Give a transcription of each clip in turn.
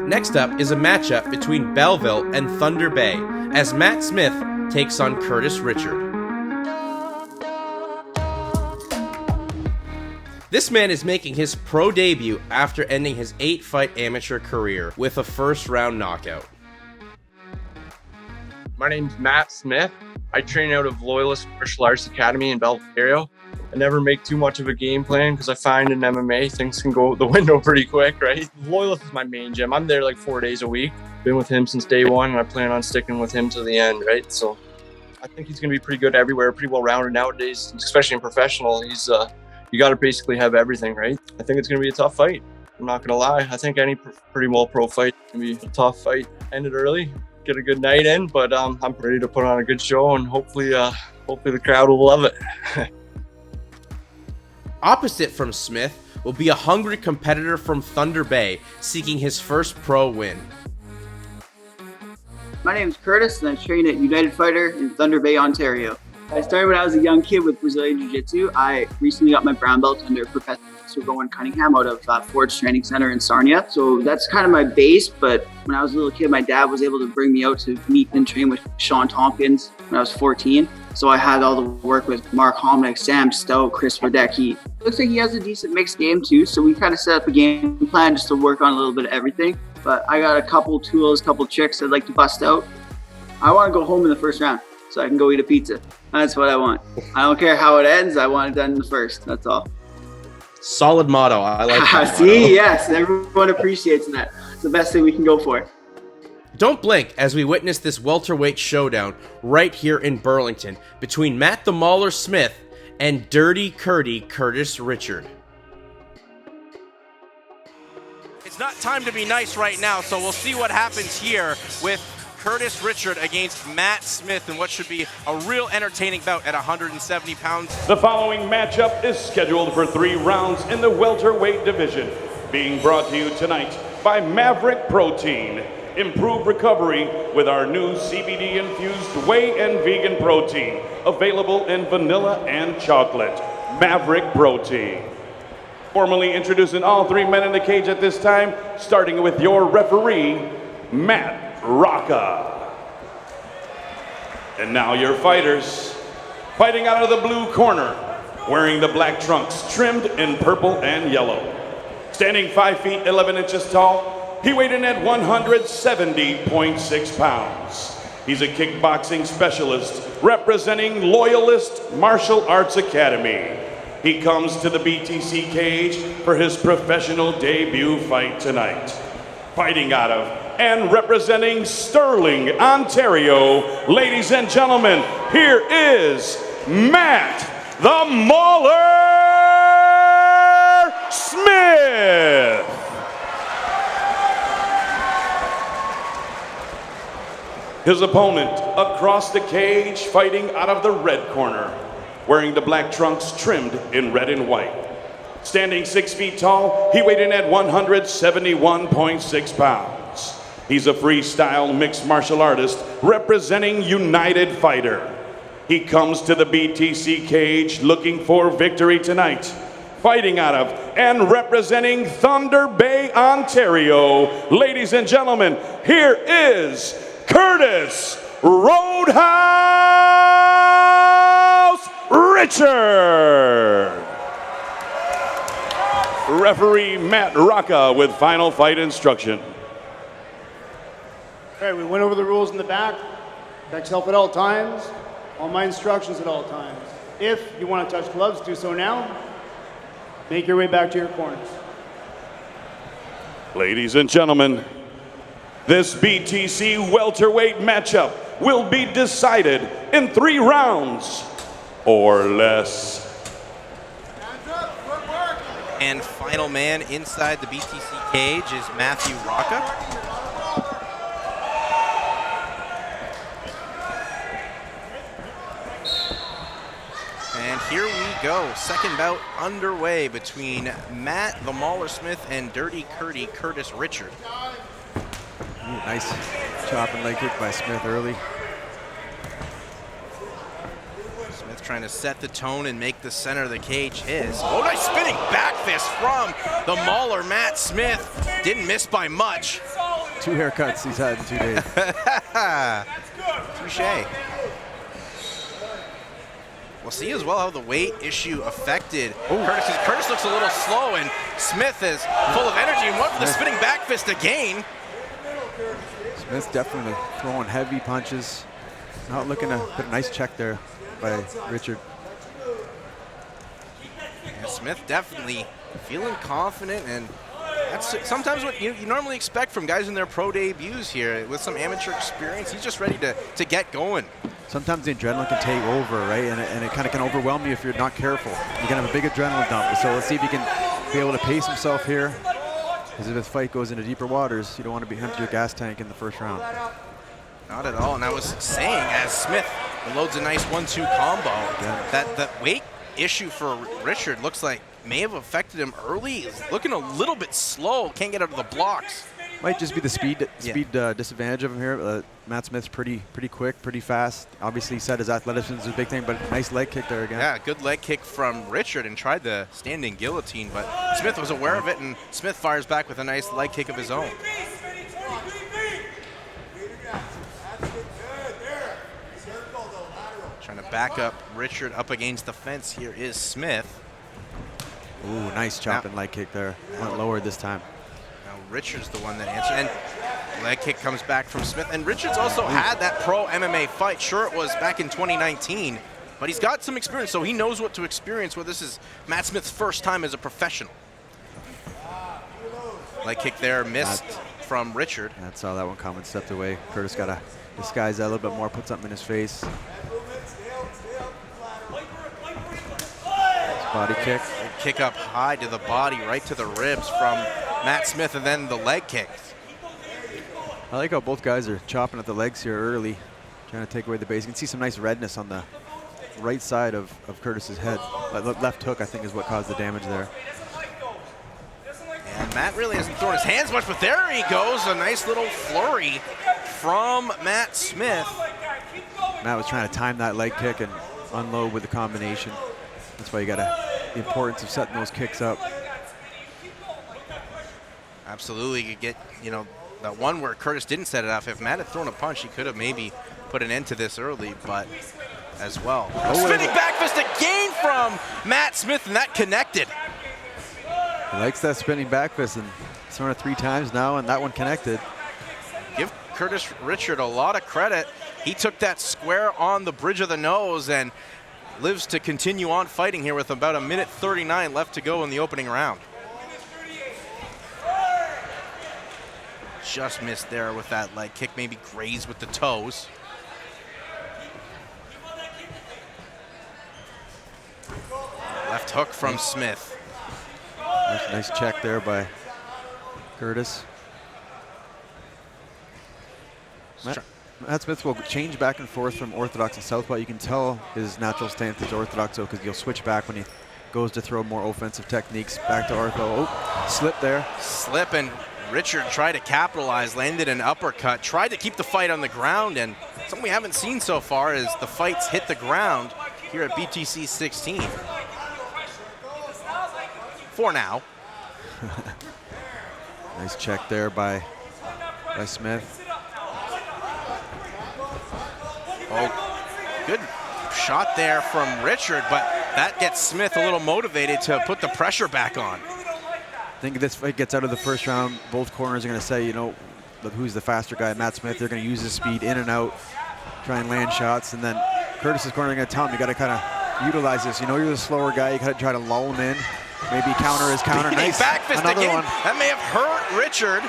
Next up is a matchup between Belleville and Thunder Bay, as Matt Smith takes on Curtis Richard. This man is making his pro debut after ending his 8-fight amateur career with a first-round knockout. My name's Matt Smith. I train out of Loyalist Martial Arts Academy in Belleville. I never make too much of a game plan because I find in MMA things can go out the window pretty quick, right? Loyalist is my main gym. I'm there like 4 days a week. Been with him since day one, and I plan on sticking with him to the end, right? So I think he's going to be pretty good everywhere, pretty well-rounded nowadays, especially in professional. He's you got to basically have everything, right? I think it's going to be a tough fight. I'm not going to lie. I think any pretty well pro fight can be a tough fight. Ended early, get a good night in, but I'm ready to put on a good show, and hopefully the crowd will love it. Opposite from Smith will be a hungry competitor from Thunder Bay seeking his first pro win. My name is Curtis, and I train at United Fighter in Thunder Bay, Ontario. I started when I was a young kid with Brazilian Jiu-Jitsu. I recently got my brown belt under Professor Rowan Cunningham out of Ford's Training Center in Sarnia. So that's kind of my base, but when I was a little kid, my dad was able to bring me out to meet and train with Sean Tompkins when I was 14. So I had all the work with Mark Homnick, Sam Stout, Chris Radecki. Looks like he has a decent mixed game too, so we kind of set up a game plan just to work on a little bit of everything. But I got a couple tools, couple tricks I'd like to bust out. I want to go home in the first round so I can go eat a pizza. That's what I want. I don't care how it ends. I want it done in the first. That's all. Solid motto. I like that. See, motto. yes, everyone appreciates that. It's the best thing we can go for. Don't blink as we witness this welterweight showdown right here in Burlington between Matt the Mauler Smith and Dirty Curdy Curtis Richard. It's not time to be nice right now, so we'll see what happens here with Curtis Richard against Matt Smith in what should be a real entertaining bout at 170 pounds. The following matchup is scheduled for 3 rounds in the welterweight division, being brought to you tonight by Maverick Protein. Improve recovery with our new CBD-infused whey and vegan protein, available in vanilla and chocolate. Maverick Protein. Formally introducing all 3 men in the cage at this time, starting with your referee, Matt Rocca. And now your fighters, fighting out of the blue corner, wearing the black trunks trimmed in purple and yellow. Standing 5 feet 11 inches tall, he weighed in at 170.6 pounds. He's a kickboxing specialist representing Loyalist Martial Arts Academy. He comes to the BTC cage for his professional debut fight tonight. Fighting out of and representing Sterling, Ontario, ladies and gentlemen, here is Matt the Mauler Smith. His opponent across the cage, fighting out of the red corner, wearing the black trunks trimmed in red and white. Standing 6 feet tall, he weighed in at 171.6 pounds. He's a freestyle mixed martial artist representing United Fighter. He comes to the BTC cage looking for victory tonight. Fighting out of and representing Thunder Bay, Ontario, ladies and gentlemen, here is Curtis Roadhouse Richard. Referee Matt Rocca with final fight instruction. All right, we went over the rules in the back. Protect yourself at all times. All my instructions at all times. If you want to touch gloves, do so now. Make your way back to your corners. Ladies and gentlemen, this BTC welterweight matchup will be decided in 3 rounds or less. And final man inside the BTC cage is Matthew Rocca. And here we go. Second bout underway between Matt the Mauler Smith and Dirty Curdy Curtis Richard. Ooh, nice chopping leg kick by Smith early. Smith trying to set the tone and make the center of the cage his. Oh, nice spinning back fist from the Mauler, Matt Smith. Didn't miss by much. 2 haircuts he's had in 2 days. Touche. We'll see as well how the weight issue affected Curtis. Curtis looks a little slow, and Smith is full of energy and went for the spinning back fist again. Smith's definitely throwing heavy punches. Not looking to put a nice check there by Richard. And Smith definitely feeling confident, and that's sometimes what you normally expect from guys in their pro debuts here. With some amateur experience, he's just ready to get going. Sometimes the adrenaline can take over, right? And it kind of can overwhelm you if you're not careful. You can have a big adrenaline dump. So let's see if he can be able to pace himself here. Because if this fight goes into deeper waters, you don't want to be empty your gas tank in the first round. Not at all. And I was saying, as Smith loads a nice 1-2 combo, that weight issue for Richard looks like may have affected him early. He's looking a little bit slow. Can't get out of the blocks. Might just be the speed disadvantage of him here. Matt Smith's pretty quick, pretty fast. Obviously, he said his athleticism is a big thing, but nice leg kick there again. Yeah, good leg kick from Richard, and tried the standing guillotine, but Smith was aware of it, and Smith fires back with a nice leg kick of his own. Trying to back up Richard up against the fence. Here is Smith. Ooh, nice chopping leg kick there. Went lower this time. Now Richard's the one that answered, and leg kick comes back from Smith. And Richard's also had that pro MMA fight. Sure, it was back in 2019, but he's got some experience, so he knows what to experience. Where this is Matt Smith's first time as a professional. Leg kick there, missed from Richard. I saw that one coming, stepped away. Curtis got to disguise that a little bit more, put something in his face. Body kick. Kick up high to the body, right to the ribs from Matt Smith, and then the leg kicks. I like how both guys are chopping at the legs here early, trying to take away the base. You can see some nice redness on the right side of Curtis's head. Left hook, I think, is what caused the damage there. And Matt really hasn't thrown his hands much, but there he goes. A nice little flurry from Matt Smith. Matt was trying to time that leg kick and unload with the combination. That's why you got the importance of setting those kicks up. Absolutely, you get, that one where Curtis didn't set it off. If Matt had thrown a punch, he could have maybe put an end to this early, but as well. Spinning back fist again from Matt Smith, and that connected. He likes that spinning back fist, and he's thrown it 3 times now, and that one connected. Give Curtis Richard a lot of credit. He took that square on the bridge of the nose and lives to continue on fighting here with about 1:39 left to go in the opening round. Just missed there with that leg kick, maybe grazed with the toes. Left hook from Smith. Nice check there by Curtis. Matt Smith will change back and forth from orthodox and southpaw. You can tell his natural stance is orthodox, because he'll switch back when he goes to throw more offensive techniques. Back to ortho. Oh, slip there. Slip, and Richard tried to capitalize, landed an uppercut, tried to keep the fight on the ground, and something we haven't seen so far is the fights hit the ground here at BTC 16. For now. Nice check there by Smith. Oh, good shot there from Richard, but that gets Smith a little motivated to put the pressure back on. I think if this fight gets out of the first round, both corners are going to say, who's the faster guy, Matt Smith. They're going to use his speed in and out, try and land shots, and then Curtis's corner are going to tell him, you got to kind of utilize this. You're the slower guy. You got to try to lull him in. Maybe counter his counter. Nice. Back fist Another again. one. That may have hurt Richard.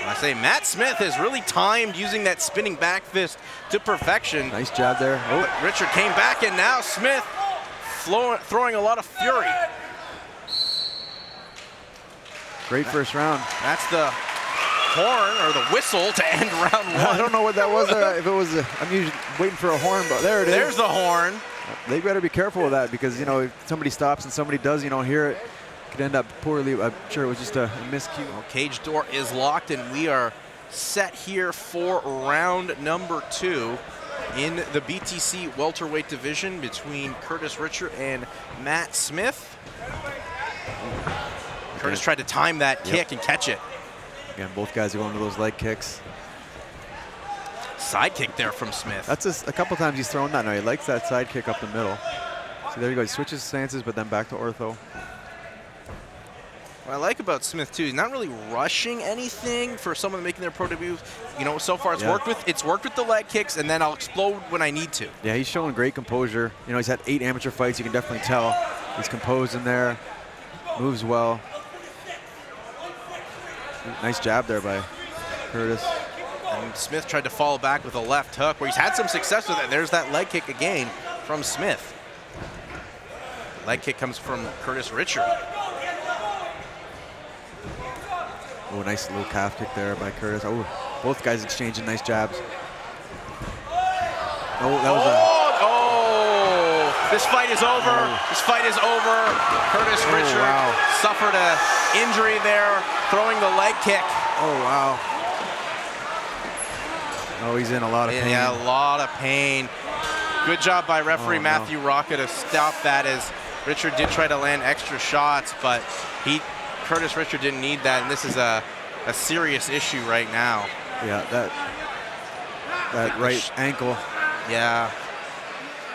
I say Matt Smith has really timed using that spinning back fist to perfection. Nice jab there. Oh. But Richard came back, and now Smith throwing a lot of fury. Great first round. That's the horn or the whistle to end round 1. I don't know what that was. If it was, I'm usually waiting for a horn, but there it is. There's the horn. They better be careful with that, because if somebody stops and somebody does, hear it, could end up poorly. I'm sure it was just a miscue. Well, cage door is locked, and we are set here for round number 2 in the BTC welterweight division between Curtis Richard and Matt Smith. Curtis tried to time that kick and catch it. Again, both guys are going to those leg kicks. Side kick there from Smith. That's a couple times he's thrown that now. He likes that side kick up the middle. So there you go. He switches stances, but then back to ortho. What I like about Smith too, he's not really rushing anything for someone making their pro debut. You know, so far it's worked with the leg kicks, and then I'll explode when I need to. Yeah, he's showing great composure. You know, he's had 8 amateur fights. You can definitely tell he's composed in there, moves well. Nice jab there by Curtis. And Smith tried to follow back with a left hook, where he's had some success with it. There's that leg kick again from Smith. Leg kick comes from Curtis Richard. Oh, nice little calf kick there by Curtis. Oh, both guys exchanging nice jabs. Oh, that was this fight is over. This fight is over. Curtis Richard suffered an injury there, throwing the leg kick. Oh, wow. Oh, he's in a lot of pain. Yeah, a lot of pain. Good job by referee Matthew Rocca to stop that, as Richard did try to land extra shots, but Curtis Richard didn't need that, and this is a serious issue right now. Yeah, that right ankle. Yeah,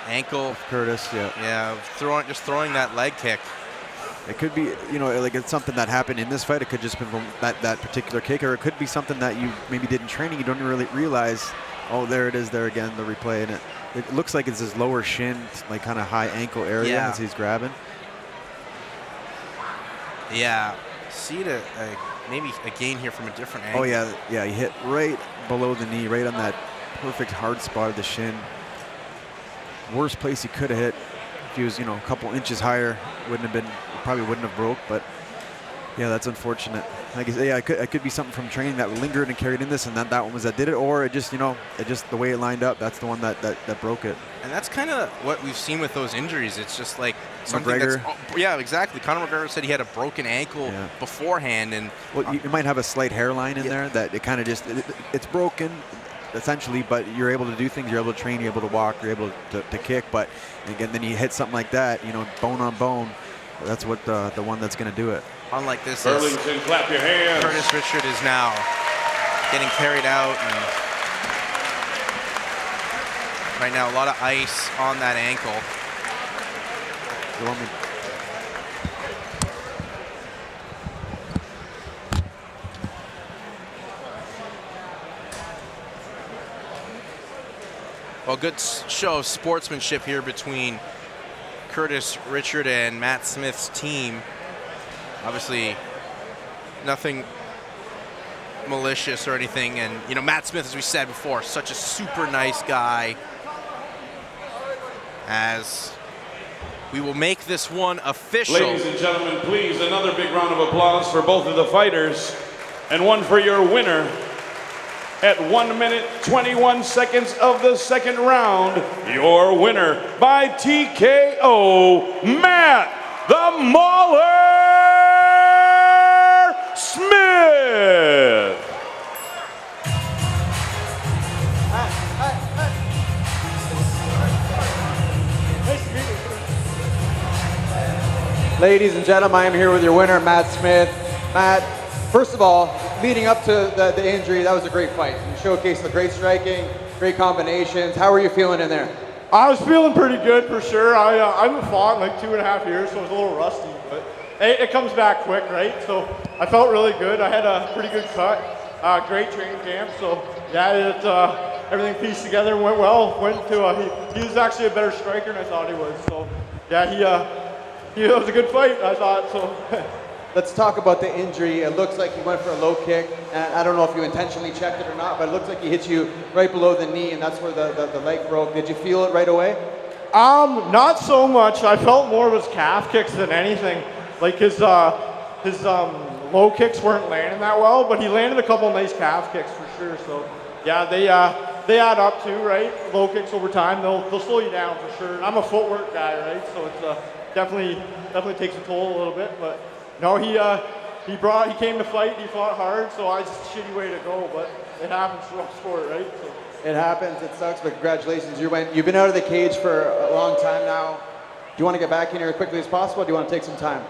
ankle. Curtis, yeah. Yeah, just throwing that leg kick. It could be, you know, like it's something that happened in this fight. It could just be from that particular kick, or it could be something that you maybe did in training. You don't really realize, oh, there it is there again, the replay. And it looks like it's his lower shin, like kind of high ankle area as he's grabbing. Yeah, see it maybe again here from a different angle. Oh, yeah, he hit right below the knee, right on that perfect hard spot of the shin. Worst place he could have hit. If he was, you know, a couple inches higher, probably wouldn't have broke, but yeah, that's unfortunate. Like I said, yeah, it could be something from training that lingered and carried in this, and that one was that did it, or it just, you know, the way it lined up, that's the one that broke it. And that's kind of what we've seen with those injuries. It's just like something McGregor. yeah, exactly. Conor McGregor said he had a broken ankle beforehand, and well, you might have a slight hairline in there that it kind of just it's broken essentially, but you're able to do things, you're able to train, you're able to walk, you're able to kick, but again, then you hit something like that, you know, bone on bone. That's what the one that's going to do it. Unlike this, Burlington, clap your hands. Curtis Richard is now getting carried out, and right now a lot of ice on that ankle. Well, good show of sportsmanship here between Curtis Richard and Matt Smith's team. Obviously, nothing malicious or anything. And, you know, Matt Smith, as we said before, such a super nice guy. As we will make this one official. Ladies and gentlemen, please, another big round of applause for both of the fighters, and one for your winner. At 1 minute, 21 seconds of the second round, your winner by TKO, Matt the Mauler Smith. Ladies and gentlemen, I am here with your winner, Matt Smith. Matt, first of all, leading up to the injury, that was a great fight. You showcased the great striking, great combinations. How were you feeling in there? I was feeling pretty good for sure. I haven't fought in like 2.5 years, so I was a little rusty, but it comes back quick, right? So I felt really good. I had a pretty good cut, great training camp. So yeah, everything pieced together and went well. He was actually a better striker than I thought he was. So yeah, it was a good fight, I thought. So. Let's talk about the injury. It looks like you went for a low kick, and I don't know if you intentionally checked it or not, but it looks like he hit you right below the knee, and that's where the leg broke. Did you feel it right away? Not so much. I felt more of his calf kicks than anything. Like his low kicks weren't landing that well, but he landed a couple nice calf kicks for sure. So yeah, they add up too, right? Low kicks over time, they'll slow you down for sure. And I'm a footwork guy, right? So it's definitely takes a toll a little bit, but. No, he came to fight, he fought hard, so it's a shitty way to go, but it happens for our sport, right? So. It happens, it sucks, but congratulations. You've been out of the cage for a long time now. Do you want to get back in here as quickly as possible, or do you want to take some time?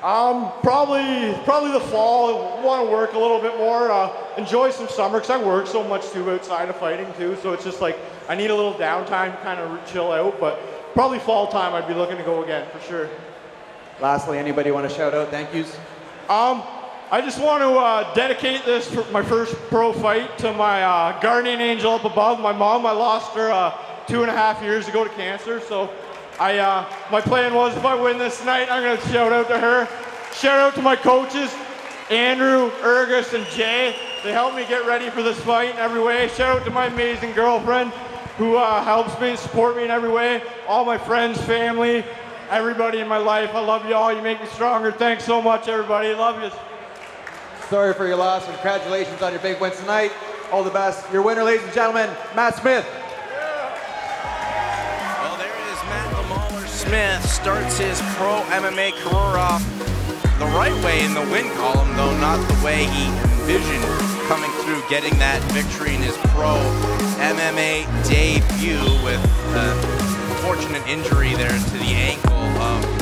Probably the fall. Want to work a little bit more. Enjoy some summer because I work so much too outside of fighting too. So it's just like I need a little downtime to kind of chill out. But probably fall time I'd be looking to go again for sure. Lastly, anybody want to shout out thank yous? I just want to dedicate this for my first pro fight to my guardian angel up above, my mom. I lost her 2.5 years ago to cancer. So my plan was if I win this night, I'm going to shout out to her. Shout out to my coaches, Andrew, Ergus, and Jay. They helped me get ready for this fight in every way. Shout out to my amazing girlfriend who helps me and support me in every way. All my friends, family, everybody in my life. I love you all. You make me stronger. Thanks so much, everybody. Love you. Sorry for your loss. Congratulations on your big wins tonight. All the best. Your winner, ladies and gentlemen, Matt Smith. Well, there is Matt the Mauler Smith. Starts his pro MMA career off the right way in the win column, though not the way he envisioned coming through, getting that victory in his pro MMA debut with a fortunate injury there to the ankle of